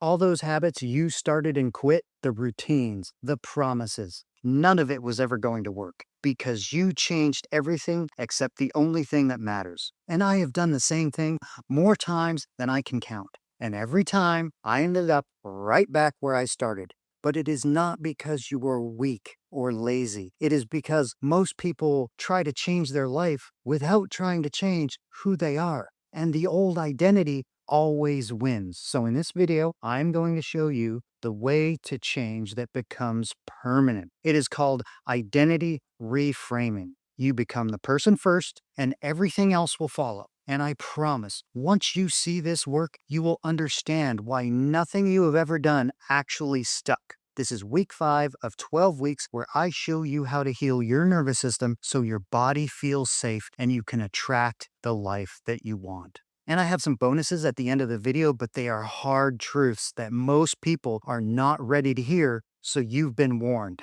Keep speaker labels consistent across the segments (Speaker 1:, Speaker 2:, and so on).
Speaker 1: All those habits you started and quit, the routines, the promises, none of it was ever going to work because you changed everything except the only thing that matters. And I have done the same thing more times than I can count. And every time I ended up right back where I started. But it is not because you were weak or lazy. It is because most people try to change their life without trying to change who they are. And the old identity always wins. So in this video, I'm going to show you the way to change that becomes permanent. It is called identity reframing. You become the person first, and everything else will follow. And I promise, once you see this work, you will understand why nothing you have ever done actually stuck. This is week 5 of 12 weeks where I show you how to heal your nervous system so your body feels safe and you can attract the life that you want. And I have some bonuses at the end of the video, but they are hard truths that most people are not ready to hear, so you've been warned.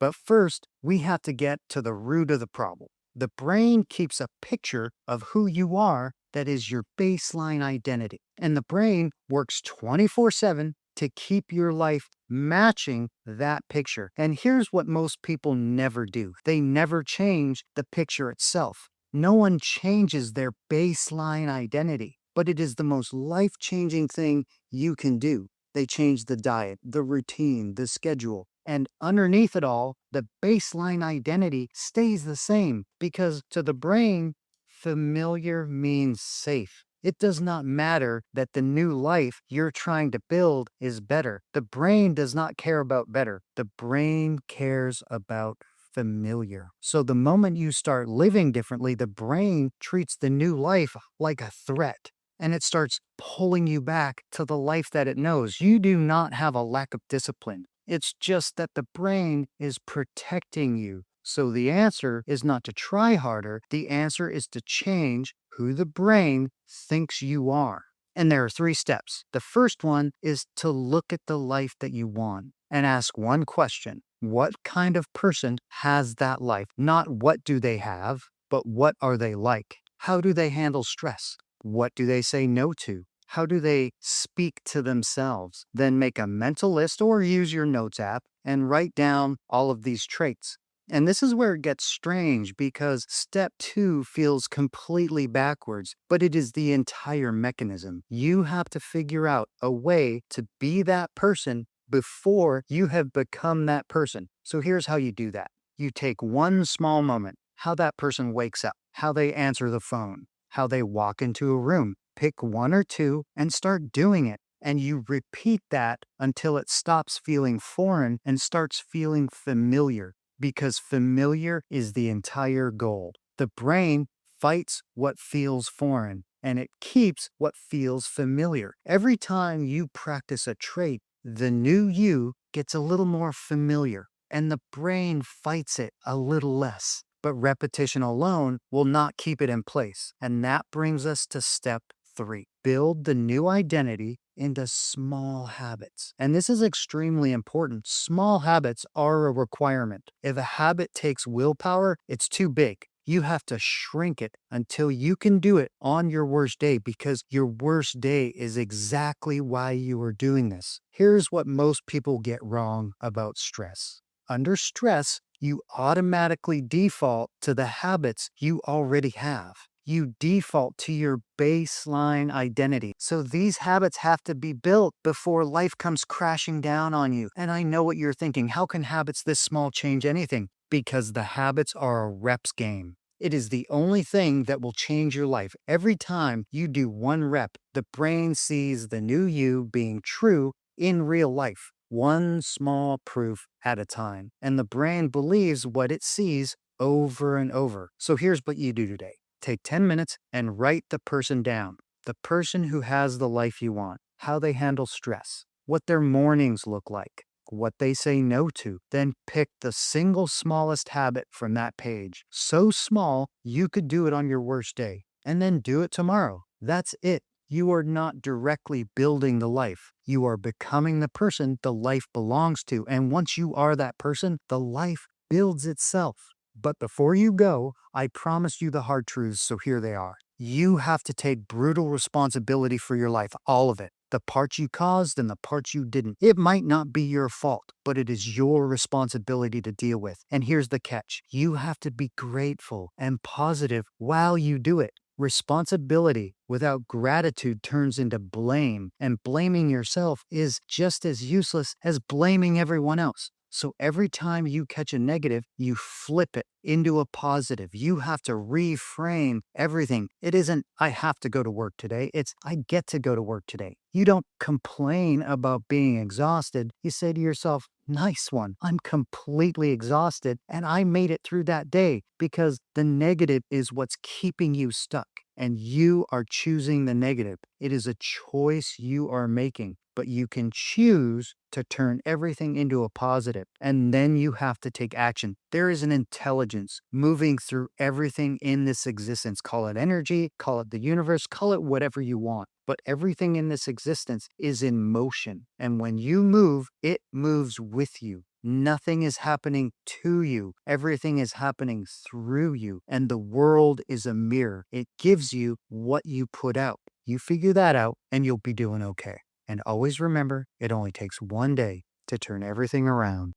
Speaker 1: But first, we have to get to the root of the problem. The brain keeps a picture of who you are that is your baseline identity. And the brain works 24/7 to keep your life matching that picture. And here's what most people never do. They never change the picture itself. No one changes their baseline identity, but it is the most life-changing thing you can do. They change the diet, the routine, the schedule, and underneath it all, the baseline identity stays the same because to the brain, familiar means safe. It does not matter that the new life you're trying to build is better. The brain does not care about better. The brain cares about familiar. So the moment you start living differently, the brain treats the new life like a threat. And it starts pulling you back to the life that it knows. You do not have a lack of discipline. It's just that the brain is protecting you. So the answer is not to try harder. The answer is to change who the brain thinks you are. And there are 3 steps. The first one is to look at the life that you want and ask one question. What kind of person has that life? Not what do they have, but what are they like? How do they handle stress? What do they say no to? How do they speak to themselves? Then make a mental list or use your notes app and write down all of these traits. And this is where it gets strange because step 2 feels completely backwards, but it is the entire mechanism. You have to figure out a way to be that person before you have become that person. So here's how you do that. You take one small moment, how that person wakes up, how they answer the phone, how they walk into a room. Pick 1 or 2 and start doing it. And you repeat that until it stops feeling foreign and starts feeling familiar, because familiar is the entire goal. The brain fights what feels foreign and it keeps what feels familiar. Every time you practice a trait, the new you gets a little more familiar and the brain fights it a little less. But repetition alone will not keep it in place. And that brings us to step 3. Build the new identity into small habits. And this is extremely important. Small habits are a requirement. If a habit takes willpower, it's too big. You have to shrink it until you can do it on your worst day, because your worst day is exactly why you are doing this. Here's what most people get wrong about stress. Under stress, you automatically default to the habits you already have. You default to your baseline identity. So these habits have to be built before life comes crashing down on you. And I know what you're thinking. How can habits this small change anything? Because the habits are a reps game. It is the only thing that will change your life. Every time you do 1 rep, the brain sees the new you being true in real life. 1 small proof at a time. And the brain believes what it sees over and over. So here's what you do today. Take 10 minutes and write the person down. The person who has the life you want, how they handle stress, what their mornings look like, what they say no to. Then pick the single smallest habit from that page. So small, you could do it on your worst day. And then do it tomorrow. That's it. You are not directly building the life. You are becoming the person the life belongs to. And once you are that person, the life builds itself. But before you go, I promised you the hard truths, so here they are. You have to take brutal responsibility for your life, all of it. the parts you caused and the parts you didn't. It might not be your fault, but it is your responsibility to deal with. And here's the catch: you have to be grateful and positive while you do it. Responsibility without gratitude turns into blame, and blaming yourself is just as useless as blaming everyone else. So every time you catch a negative, you flip it into a positive. You have to reframe everything. It isn't, I have to go to work today. It's, I get to go to work today. You don't complain about being exhausted. You say to yourself, nice one. I'm completely exhausted and I made it through that day, because the negative is what's keeping you stuck and you are choosing the negative. It is a choice you are making, but you can choose to turn everything into a positive, and then you have to take action. There is an intelligence moving through everything in this existence. Call it energy, call it the universe, call it whatever you want. But everything in this existence is in motion. And when you move, it moves with you. Nothing is happening to you. Everything is happening through you. And the world is a mirror. It gives you what you put out. You figure that out and you'll be doing okay. And always remember, it only takes one day to turn everything around.